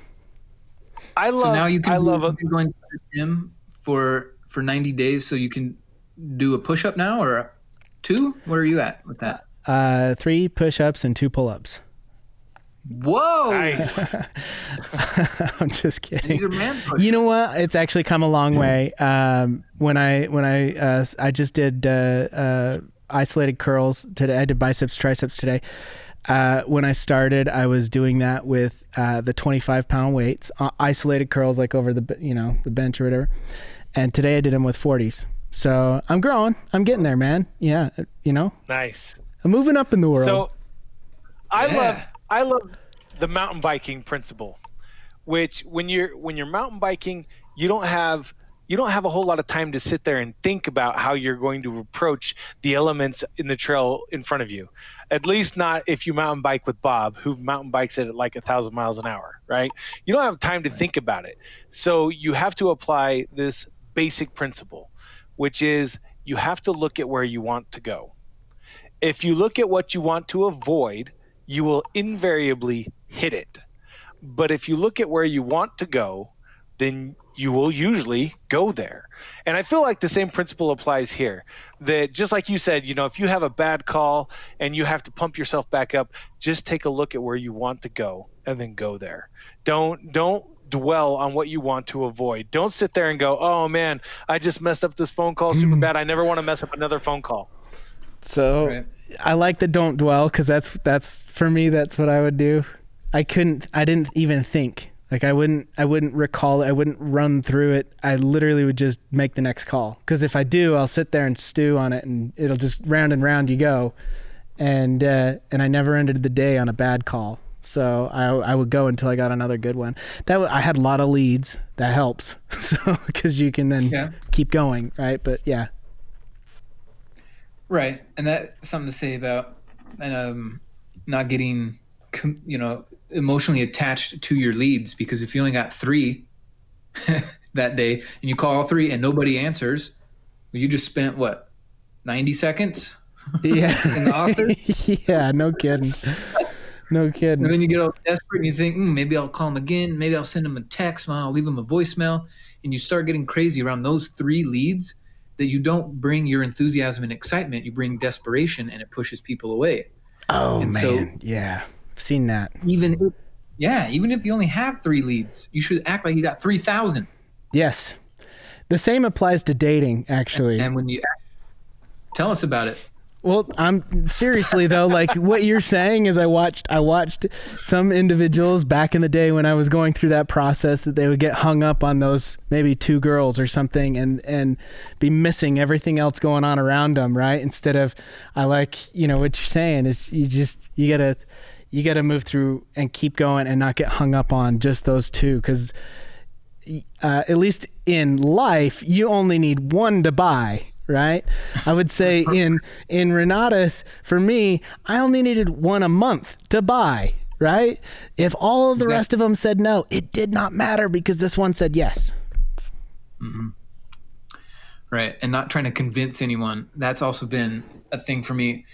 I love. So now you can going to the gym for 90 days so you can do a push-up now or 2? Where are you at with that? 3 push-ups and 2 pull-ups. Whoa! Nice. I'm just kidding. These are man push-ups. You know what? It's actually come a long way. When I just did isolated curls today. I did biceps, triceps today. when I started, I was doing that with the 25-pound weights, isolated curls like over the the bench or whatever. And today I did them with 40s. So I'm growing. I'm getting there, man. Yeah, Nice. I'm moving up in the world. So I love the mountain biking principle, which when you're mountain biking, you don't have a whole lot of time to sit there and think about how you're going to approach the elements in the trail in front of you. At least not if you mountain bike with Bob, who mountain bikes it at like 1,000 miles an hour, right? You don't have time to think about it. So you have to apply this basic principle, which is you have to look at where you want to go. If you look at what you want to avoid, you will invariably hit it. But if you look at where you want to go, then you will usually go there. And I feel like the same principle applies here. That just like you said, if you have a bad call and you have to pump yourself back up, just take a look at where you want to go and then go there. Don't dwell on what you want to avoid. Don't sit there and go, oh man, I just messed up this phone call super bad. I never want to mess up another phone call. So Right. I like the don't dwell, because that's for me, that's what I would do. I didn't even think. Like I wouldn't recall it. I wouldn't run through it. I literally would just make the next call. Because if I do, I'll sit there and stew on it, and it'll just round and round you go. And I never ended the day on a bad call. So I would go until I got another good one. I had a lot of leads. That helps. So because you can then keep going, right? But yeah. Right, and that's something to say about not getting emotionally attached to your leads, because if you only got 3 that day and you call all 3 and nobody answers, you just spent 90 seconds Yeah. in the office. Yeah, no kidding. No kidding. And then you get all desperate and you think, maybe I'll call him again, maybe I'll send him a text, I'll leave him a voicemail, and you start getting crazy around those 3 leads. That you don't bring your enthusiasm and excitement, you bring desperation, and it pushes people away. Oh, and man. So, yeah. I've seen that. even if you only have 3 leads, you should act like you got 3,000. Yes. The same applies to dating, actually. And when you tell us about it. Well, I'm seriously though, like what you're saying is I watched some individuals back in the day when I was going through that process, that they would get hung up on those maybe 2 girls or something and be missing everything else going on around them, right? Instead of, I like, what you're saying is you gotta move through and keep going and not get hung up on just those 2, because at least in life, you only need one to buy. Right? I would say in Renatus, for me, I only needed 1 a month to buy, right? If all of the rest of them said no, it did not matter, because this one said yes. Mm-hmm. Right. And not trying to convince anyone. That's also been a thing for me.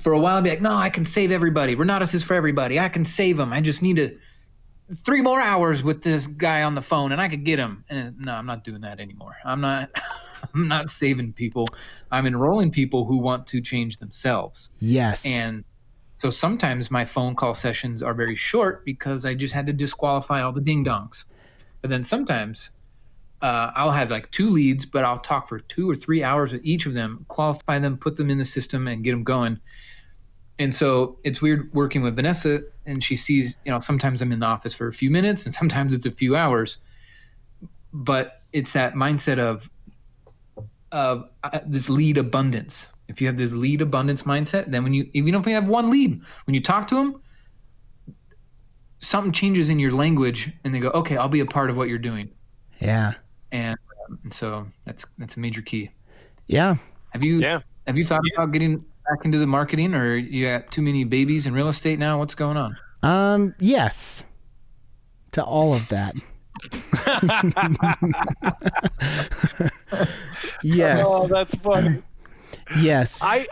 For a while, I'd be like, no, I can save everybody. Renatus is for everybody. I can save them. I just need 3 more hours with this guy on the phone and I could get him. And no, I'm not doing that anymore. I'm not saving people. I'm enrolling people who want to change themselves. Yes. And so sometimes my phone call sessions are very short because I just had to disqualify all the ding dongs. But then sometimes I'll have like 2 leads, but I'll talk for 2 or 3 hours with each of them, qualify them, put them in the system, and get them going. And so it's weird working with Vanessa, and she sees, sometimes I'm in the office for a few minutes and sometimes it's a few hours. But it's that mindset of this lead abundance. If you have this lead abundance mindset, then even if you have 1 lead, when you talk to them, something changes in your language and they go, okay, I'll be a part of what you're doing. Yeah. And so that's a major key. Yeah. Have you thought about getting back into the marketing, or you got too many babies in real estate now? What's going on? Yes. To all of that. Yes. Oh, that's funny. Yes. I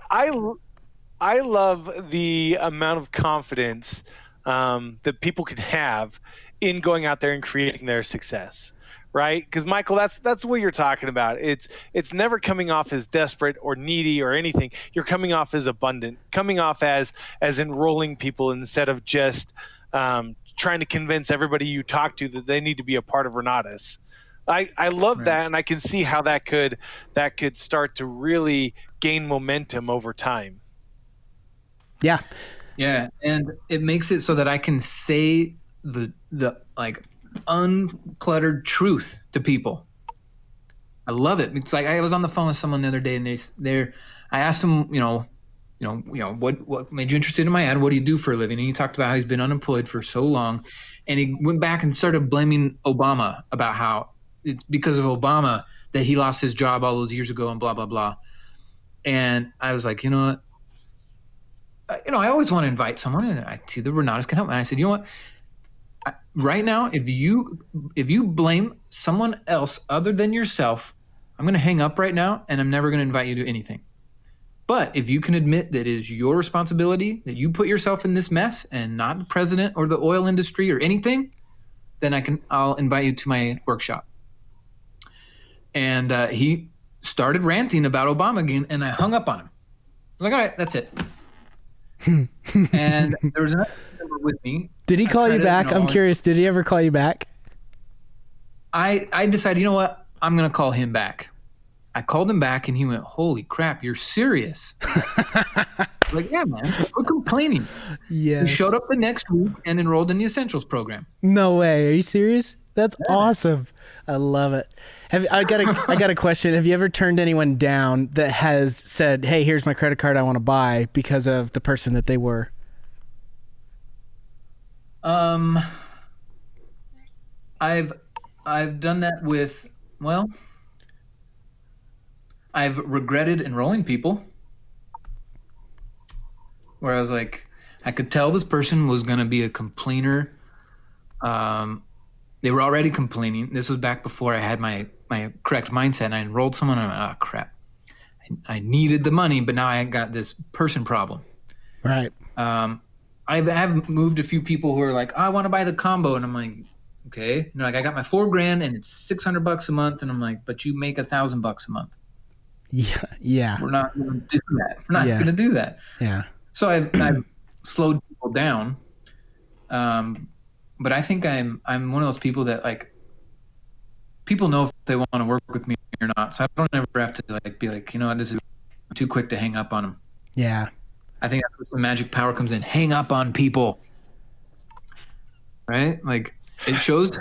love the amount of confidence that people can have in going out there and creating their success, right? Because Michael, that's what you're talking about. It's never coming off as desperate or needy or anything. You're coming off as abundant, coming off as enrolling people instead of just trying to convince everybody you talk to that they need to be a part of Renatus. I love that, and I can see how that could start to really gain momentum over time. Yeah. Yeah, and it makes it so that I can say the like uncluttered truth to people. I love it. It's like I was on the phone with someone the other day, and I asked him, what made you interested in my ad? What do you do for a living? And he talked about how he's been unemployed for so long, and he went back and started blaming Obama about how it's because of Obama that he lost his job all those years ago and blah blah blah. And I was like, you know what? I always want to invite someone, and I see the Renatus can help. And I said, you know what? Right now, if you blame someone else other than yourself, I'm going to hang up right now, and I'm never going to invite you to anything. But if you can admit that it is your responsibility, that you put yourself in this mess, and not the president or the oil industry or anything, then I'll invite you to my workshop. And he started ranting about Obama again, and I hung up on him. I was like, all right, that's it. And there was another member with me. Did he call you back? I'm curious. Did he ever call you back? I decided, you know what? I'm going to call him back. I called him back, and he went, holy crap, you're serious. Like, yeah, man, quit complaining. Yes. He showed up the next week and enrolled in the Essentials program. No way. Are you serious? That's awesome. I love it. I got a question. Have you ever turned anyone down that has said, "Hey, here's my credit card I want to buy," because of the person that they were? I've done that with, well, I've regretted enrolling people where I was like, I could tell this person was going to be a complainer. They were already complaining. This was back before I had my correct mindset, and I enrolled someone, and I went, oh, crap. I needed the money, but now I got this person problem. Right. I have moved a few people who are like, oh, I want to buy the combo. And I'm like, okay. And they're like, I got my $4,000 and it's $600 a month. And I'm like, but you make $1,000 a month. Yeah. We're not going to do that. We're not going to do that. Yeah. So I've slowed people down. But I think I'm one of those people that, like, people know if they want to work with me or not. So I don't ever have to be like, you know what, this is too quick to hang up on them. Yeah. I think that's where the magic power comes in. Hang up on people. Right? Like, it shows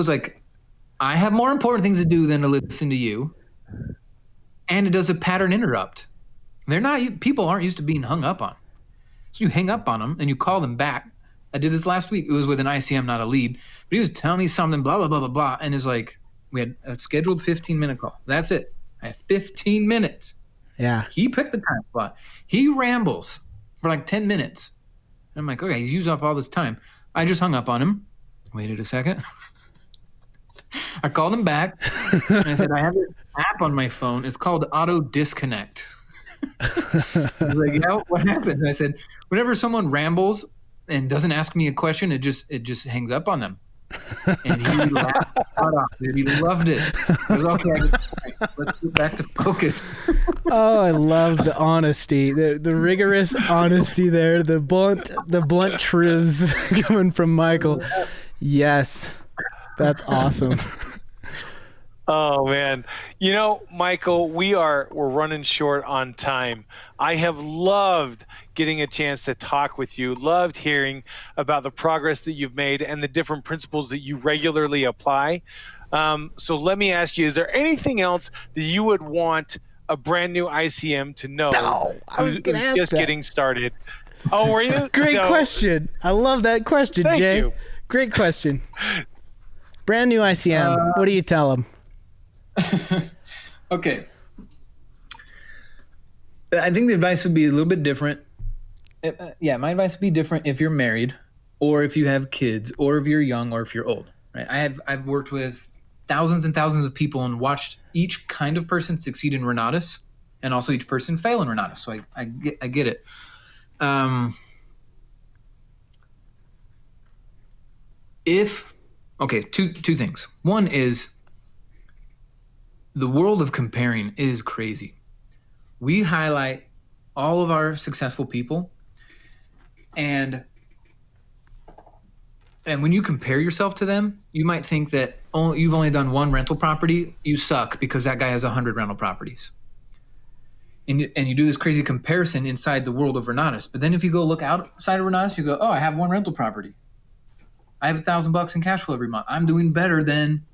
like I have more important things to do than to listen to you. And it does a pattern interrupt. People aren't used to being hung up on. So you hang up on them and you call them back. I did this last week. It was with an ICM, not a lead. But he was telling me something, blah, blah, blah, blah, blah. And it's like, we had a scheduled 15-minute call. That's it. I have 15 minutes. Yeah. He picked the time slot. He rambles for like 10 minutes. And I'm like, okay, he's used up all this time. I just hung up on him. Waited a second. I called him back. And I said, I have this app on my phone. It's called Auto Disconnect. He's like, yeah, what happened? And I said, whenever someone rambles and doesn't ask me a question, it just hangs up on them. And he laughed off it. He loved it. I was okay. Let's get back to focus. Oh, I love the honesty, the rigorous honesty there, the blunt truths coming from Michael. Yes, that's awesome. Oh man, Michael, we're running short on time. I have loved getting a chance to talk with you, loved hearing about the progress that you've made and the different principles that you regularly apply. So let me ask you, is there anything else that you would want a brand new ICM to know? No, I was who's just getting started? Oh, were you? Great question. I love that question, thank Jay. you. Great question. Brand new ICM. What do you tell them? Okay. I think the advice would be a little bit different. My advice would be different if you're married or if you have kids or if you're young or if you're old. Right? I've worked with thousands and thousands of people and watched each kind of person succeed in Renatus and also each person fail in Renatus. So I get it. Two things. One is the world of comparing is crazy. We highlight all of our successful people, and when you compare yourself to them, you might think that you've only done one rental property. You suck because that guy has 100 rental properties. and you do this crazy comparison inside the world of Renatus. But then if you go look outside of Renatus, you go, oh, I have one rental property. I have $1,000 in cash flow every month. I'm doing better than.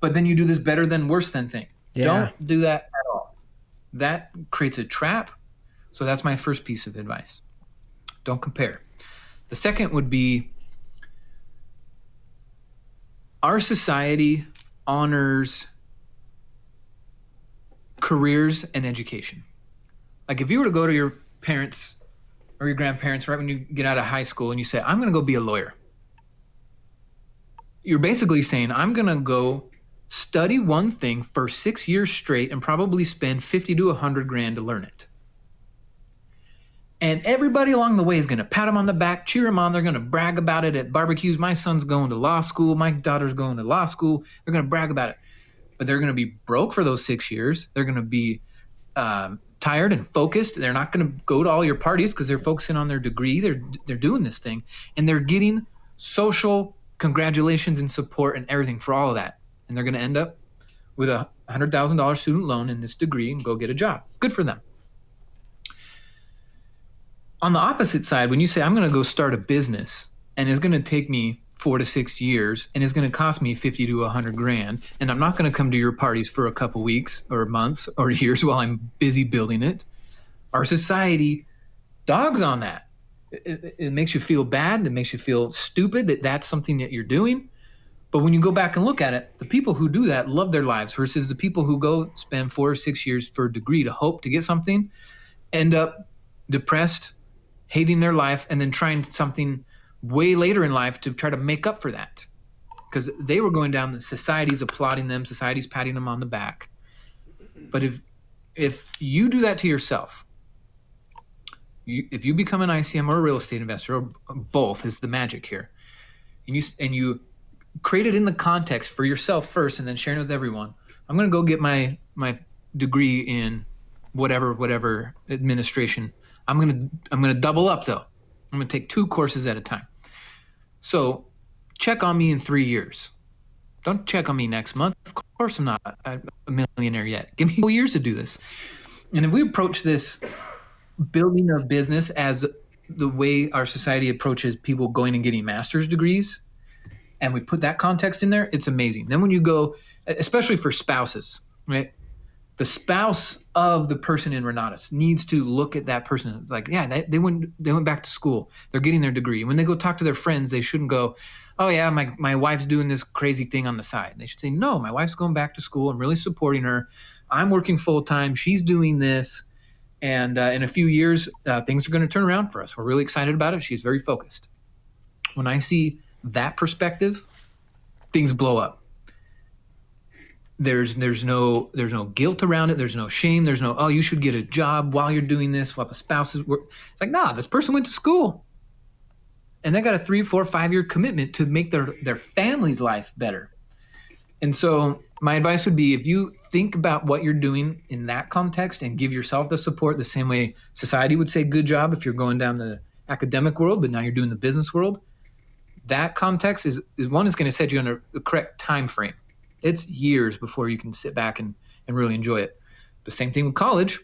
But then you do this better than worse than thing. Yeah. Don't do that at all. That creates a trap. So that's my first piece of advice. Don't compare. The second would be, our society honors careers and education. Like if you were to go to your parents or your grandparents right when you get out of high school and you say, I'm going to go be a lawyer. You're basically saying, I'm going to go study one thing for 6 years straight and probably spend 50 to 100 grand to learn it. And everybody along the way is going to pat him on the back, cheer him on. They're going to brag about it at barbecues. My son's going to law school. My daughter's going to law school. They're going to brag about it. But they're going to be broke for those 6 years. They're going to be tired and focused. They're not going to go to all your parties because they're focusing on their degree. They're doing this thing. And they're getting social congratulations and support and everything for all of that. And they're going to end up with a $100,000 student loan in this degree and go get a job. Good for them. On the opposite side, when you say, I'm going to go start a business and it's going to take me 4 to 6 years and it's going to cost me 50 to 100 grand, and I'm not going to come to your parties for a couple weeks or months or years while I'm busy building it, our society dogs on that. It makes you feel bad. It makes you feel stupid that that's something that you're doing. But when you go back and look at it, the people who do that love their lives versus the people who go spend 4 or 6 years for a degree to hope to get something, end up depressed, hating their life, and then trying something way later in life to try to make up for that. Because they were going down, the society's applauding them, society's patting them on the back. But if you do that to yourself, if you become an ICM or a real estate investor, or both is the magic here, and you create it in the context for yourself first and then sharing it with everyone. I'm going to go get my degree in whatever administration. I'm going to double up though. I'm going to take 2 courses at a time. So check on me in 3 years. Don't check on me next month. Of course I'm not a millionaire yet. Give me 4 years to do this. And if we approach this building a business as the way our society approaches people going and getting master's degrees, and we put that context in there, it's amazing. Then when you go, especially for spouses, right? The spouse of the person in Renatus needs to look at that person. It's like, yeah, they went back to school. They're getting their degree. When they go talk to their friends, they shouldn't go, oh yeah, my wife's doing this crazy thing on the side. They should say, no, my wife's going back to school. I'm really supporting her. I'm working full time. She's doing this. And in a few years, things are going to turn around for us. We're really excited about it. She's very focused. When I see that perspective, things blow up. There's no guilt around it. There's no shame. There's no, oh, you should get a job while you're doing this, while the spouse is work. It's like, nah, this person went to school and they got a 3, 4, 5 year commitment to make their family's life better. And so my advice would be, if you think about what you're doing in that context and give yourself the support the same way society would say good job if you're going down the academic world, but now you're doing the business world, that context is one that's going to set you on the correct time frame. It's years before you can sit back and really enjoy it. The same thing with college.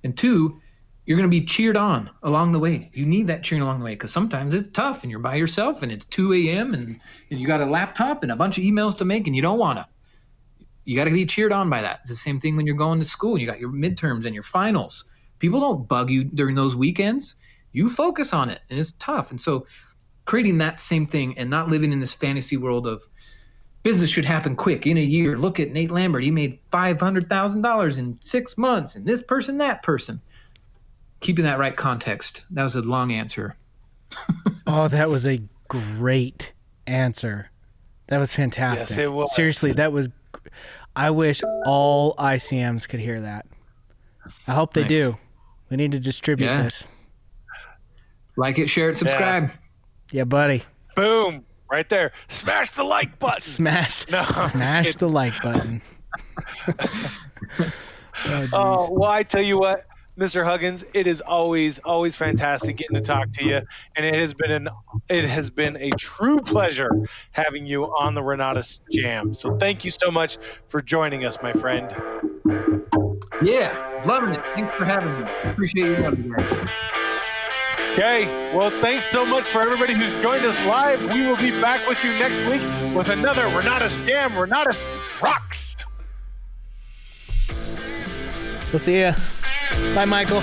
And 2, you're going to be cheered on along the way. You need that cheering along the way because sometimes it's tough and you're by yourself and it's 2 a.m. and you got a laptop and a bunch of emails to make and you don't want to. You got to be cheered on by that. It's the same thing when you're going to school and you got your midterms and your finals. People don't bug you during those weekends. You focus on it and it's tough. And so creating that same thing and not living in this fantasy world of business should happen quick in a year. Look at Nate Lambert. He made $500,000 in 6 months and this person, that person. Keeping that right context. That was a long answer. Oh, that was a great answer. That was fantastic. Yes, it was. Seriously, that was. I wish all ICMs could hear that. I hope they do. We need to distribute this. Like it, share it, subscribe. Yeah, buddy. Boom. Right there. Smash the like button. Smash the like button. Well, I tell you what, Mr. Huggins, it is always fantastic getting to talk to you, and it has been a true pleasure having you on the Renatus Jam. So thank you so much for joining us, my friend. Yeah, loving it. Thanks for having me. Appreciate you having me, guys. Okay, well, thanks so much for everybody who's joined us live. We will be back with you next week with another Renatus Jam. Renatus rocks. We'll see ya. Bye, Michael.